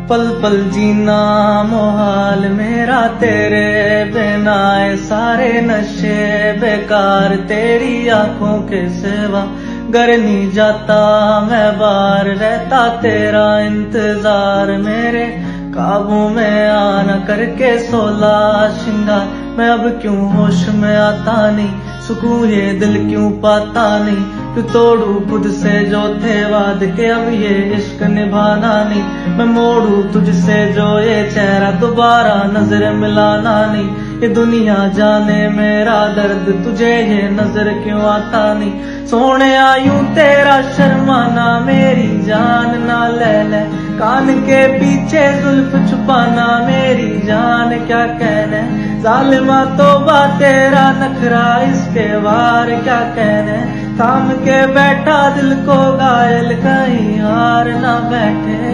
पल पल जीना मोहाल मेरा तेरे बिना, सारे नशे बेकार तेरी आंखों के सिवा। घर नहीं जाता मैं बाहर, रहता तेरा इंतजार। मेरे काबू में आना करके 16 श्रृंगार। मैं अब क्यों होश में आता नहीं, सुकून ये दिल क्यों पाता नहीं। क्यों तोड़ू खुद से जो थे वाद के, अब ये इश्क निभाना नहीं। मैं मोड़ू तुझसे जो ये चेहरा, दोबारा नजर मिलाना नहीं। ये दुनिया जाने मेरा दर्द, तुझे ये नजर क्यों आता नहीं। सोने आयूं तेरा शर्माना, मेरी जान ना ले ले। कान के पीछे जुल्फ छुपाना, मेरी जान क्या कहने। जालिमा तौबा तेरा नखरा, इसके वार क्या कहने। थाम के बैठा दिल को घायल, कहीं हार ना बैठे।